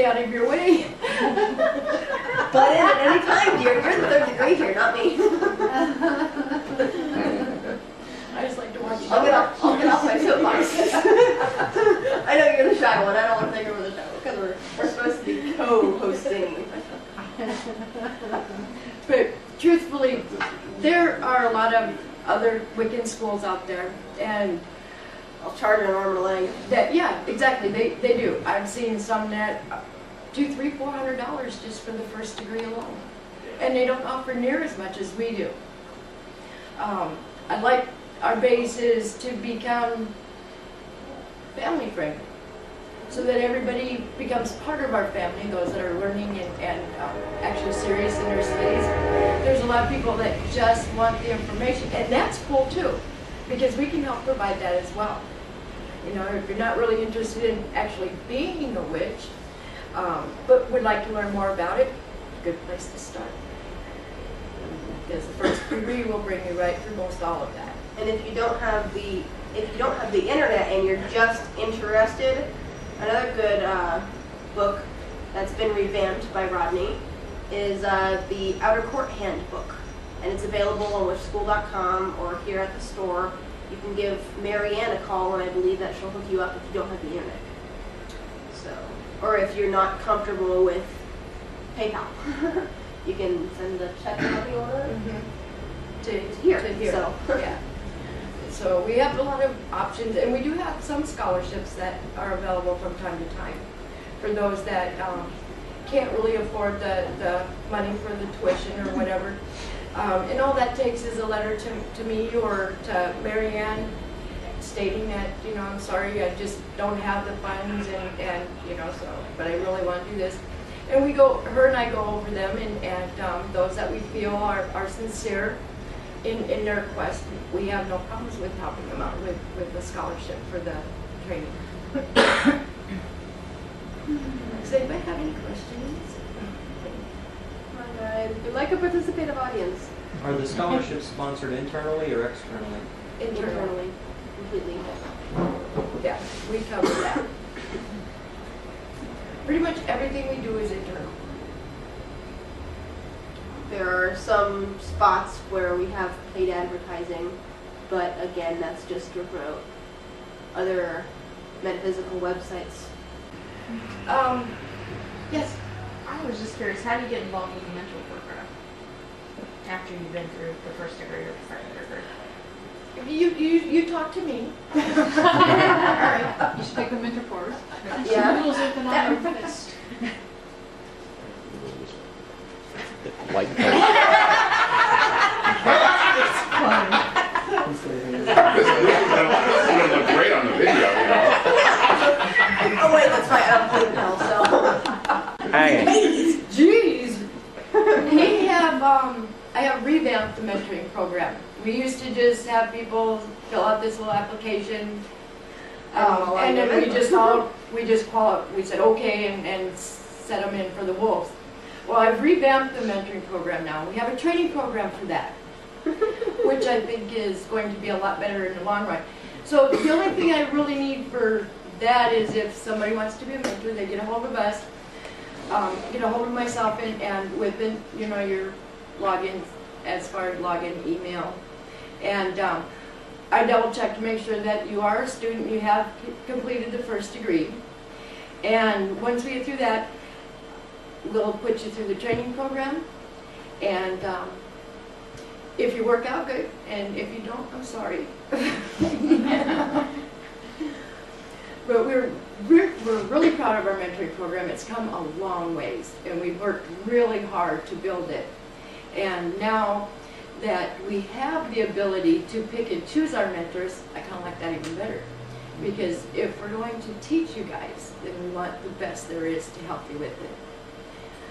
out of your way. Butt in at any time, dear. You're in the 3rd degree here, not me. I just like to watch you. I'll get off my soapbox. I know you're the shy one. I don't want to think you're the shy one because we're supposed to be co-hosting. But truthfully, there are a lot of other Wiccan schools out there, and I'll charge an arm and a leg. that, yeah, exactly, they do. I've seen some that $200, $300, $400 just for the 1st degree alone, and they don't offer near as much as we do. I'd like our base is to become family friendly, so that everybody becomes part of our family, those that are learning and actually serious in their studies. There's a lot of people that just want the information, and that's cool too, because we can help provide that as well. You know, if you're not really interested in actually being a witch, but would like to learn more about it, good place to start. Because the 1st degree will bring you right through most all of that. And if you don't have the internet and you're just interested, another good book that's been revamped by Rodney is the Outer Court Handbook, and it's available on witchschool.com or here at the store. You can give Mary Ann a call, and I believe that she'll hook you up if you don't have the internet. So, or if you're not comfortable with PayPal, you can send a check money order to here. So, yeah. So we have a lot of options, and we do have some scholarships that are available from time to time for those that can't really afford the money for the tuition or whatever. And all that takes is a letter to me or to Mary Ann stating that, you know, I'm sorry, I just don't have the funds, and you know, so, but I really want to do this. And we go, her and I go over them, and those that we feel are sincere in their quest, we have no problems with helping them out with the scholarship for the training. Does anybody have any questions? we'd like a participative audience. Are the scholarships sponsored internally or externally? Internally. Completely. Yeah, we cover that. Pretty much everything we do is internal. There are some spots where we have paid advertising, but again, that's just to promote other metaphysical websites. Yes. I was just curious, how do you get involved in the mentor program after you've been through the 1st degree or the 2nd degree? You talk to me. All right. You should take the mentor course. Yeah. Rules of the non-fist. White coat. This would look great on the video, you know. Oh wait, that's right. I don't believe in hell, so. Hang it. Jeez. We have, I have revamped the mentoring program. We used to just have people fill out this little application, and then we said okay and set them in for the wolves. Well, I've revamped the mentoring program now. We have a training program for that, which I think is going to be a lot better in the long run. So the only thing I really need for that is if somebody wants to be a mentor, they get a hold of us, get a hold of myself, and within, you know, your login, as far as login, email, and I double check to make sure that you are a student, you have completed the 1st degree, and once we get through that, we'll put you through the training program, and if you work out, good, and if you don't, I'm sorry. But we're really proud of our mentoring program. It's come a long ways, and we've worked really hard to build it. And now that we have the ability to pick and choose our mentors, I kind of like that even better. Because if we're going to teach you guys, then we want the best there is to help you with it.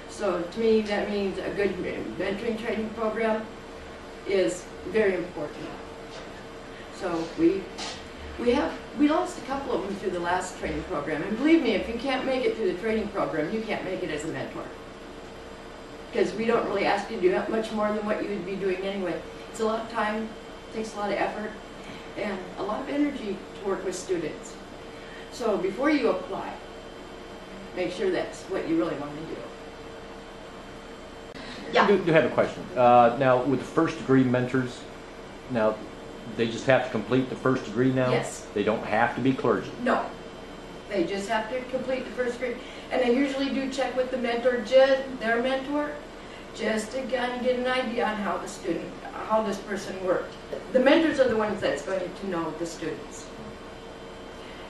So to me, that means a good mentoring training program is very important. So we lost a couple of them through the last training program, and believe me, if you can't make it through the training program, you can't make it as a mentor. Because we don't really ask you to do much more than what you would be doing anyway. It's a lot of time, takes a lot of effort, and a lot of energy to work with students. So before you apply, make sure that's what you really want to do. Yeah. I do have a question. Now, with the first degree mentors, now, they just have to complete the first degree now? Yes. They don't have to be clergy? No, they just have to complete the first grade, and they usually do check with the mentor, their mentor, just to kind of get an idea on how how this person worked. The mentors are the ones that's going to know the students.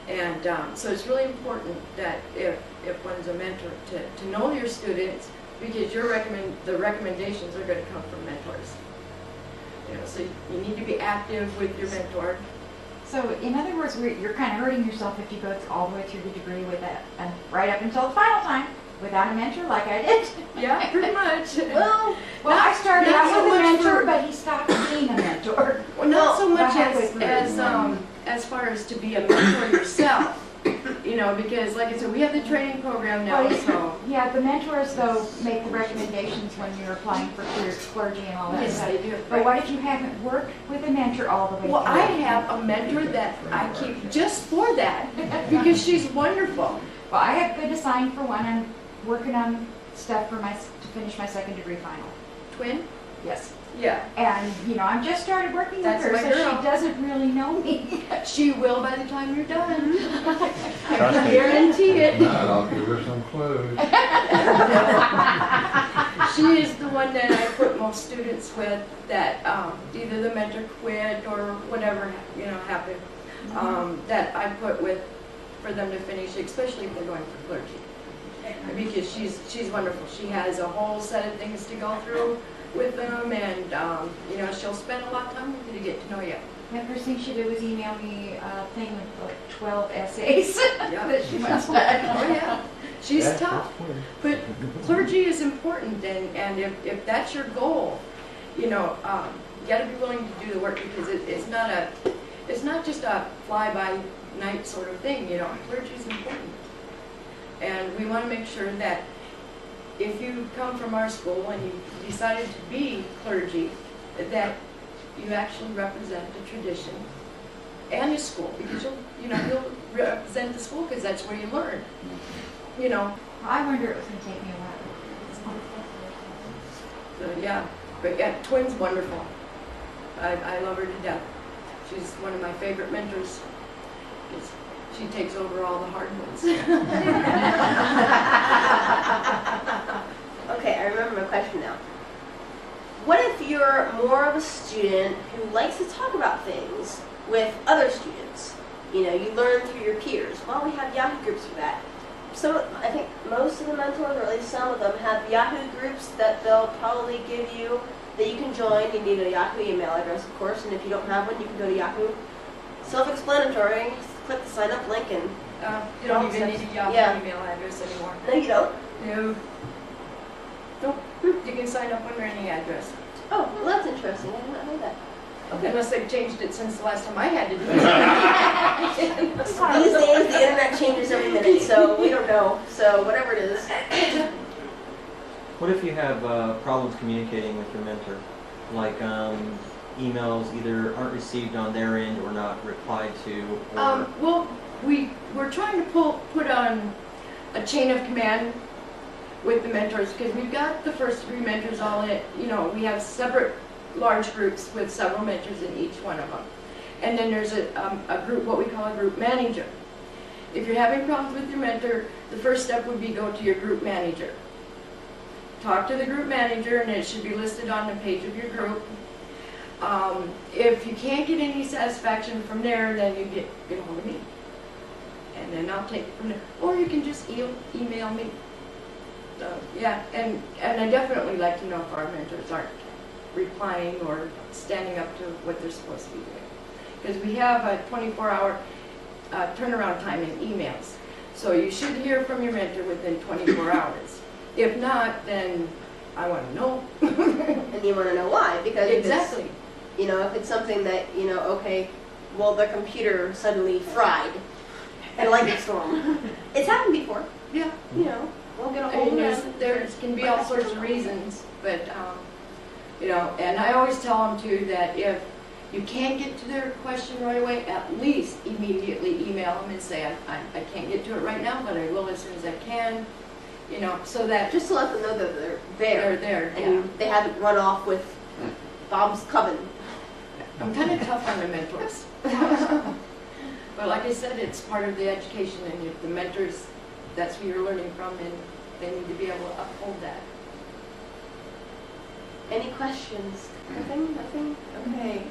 And so it's really important that if one's a mentor, to know your students, because the recommendations are going to come from mentors. You know, so you need to be active with your mentor. So in other words, you're kind of hurting yourself if you go all the way through the degree with that, and right up until the final time, without a mentor like I did. Yeah, pretty much. Well, I started not out so with a much mentor, for- but he stopped being a mentor. Well, not so much about halfway through. as far as to be a mentor yourself, you know, because like I said, we have the training program now, Well, so. Yeah, the mentors though make the recommendations when you're applying for clergy and all that Yes, stuff. they do. But what if you haven't worked with a mentor all the way Well, through? I have a mentor that I keep just for that, because she's wonderful. Well, I have been assigned for one. I'm working on stuff for to finish my second degree final. Twin? Yes. Yeah. And, you know, I've just started working with That's her, my so girl. she doesn't really know me. She will by the time you're done. I Trust me. guarantee it. Not, I'll give her some clues. She is the one that I put most students with that either the mentor quit or whatever, you know, happened, that I put with for them to finish, especially if they're going for clergy. Because she's wonderful. She has a whole set of things to go through with them, and you know, she'll spend a lot of time with you to get to know you. The first thing she did was email me a thing with like 12 essays Yeah. that she must Oh have. yeah, she's Yeah, tough. But clergy is important, and if that's your goal, you know, you got to be willing to do the work, because it's not just a fly-by-night sort of thing. You know, clergy is important, and we want to make sure that if you come from our school and you decided to be clergy, that you actually represent the tradition and the school, because you'll represent the school, because that's where you learn. You know. I wonder it was going to take me a while. So yeah, but yeah, Twin's wonderful. I love her to death. She's one of my favorite mentors. She takes over all the hard ones. Okay, I remember my question now. What if you're more of a student who likes to talk about things with other students? You know, you learn through your peers. Well, we have Yahoo groups for that. So I think most of the mentors, or at least some of them, have Yahoo groups that they'll probably give you that you can join. You need a Yahoo email address, of course, and if you don't have one, you can go to Yahoo. Self-explanatory. Click the sign up link and You don't even need a Yahoo Yeah. email address anymore. no, you don't. No. Nope. You can sign up under any address. Oh, well, that's interesting. I did not know that. Okay. Unless they've changed it since the last time I had to do it. These days, the internet changes every minute, so we don't know. So whatever it is. What if you have problems communicating with your mentor? Like emails either aren't received on their end or not replied to? Or Well, we're trying to put on a chain of command with the mentors, because we've got the first degree mentors all in, you know, we have separate large groups with several mentors in each one of them. And then there's a group, what we call a group manager. If you're having problems with your mentor, the first step would be go to your group manager. Talk to the group manager, and it should be listed on the page of your group. If you can't get any satisfaction from there, then you get a hold of me. And then I'll take it from there. Or you can just email me. So, yeah, and I definitely like to know if our mentors aren't replying or standing up to what they're supposed to be doing. Because we have a 24-hour turnaround time in emails. So you should hear from your mentor within 24 hours. If not, then I want to know. And you want to know why, because Exactly. if it's, you know, if it's something that, you know, okay, well, the computer suddenly fried in a lightning storm. It's happened before. Yeah. You know, we'll get a I hold mean, of them. there can be all sorts of reasons, but you know, and I always tell them too that if you can't get to their question right away, at least immediately email them and say, I can't get to it right now, but I will as soon as I can. You know, so that Just to let them know that they're they're there. there. And Yeah. they haven't run off with Bob's coven. I'm kind of tough on the mentors. But like I said, it's part of the education, and if the mentors, that's who you're learning from, and they need to be able to uphold that. Any questions? Nothing? Nothing? Okay.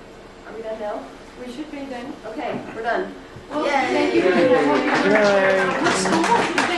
Are we done now? We should be then. Okay, we're done. Well, Yay. thank you for Yay. coming.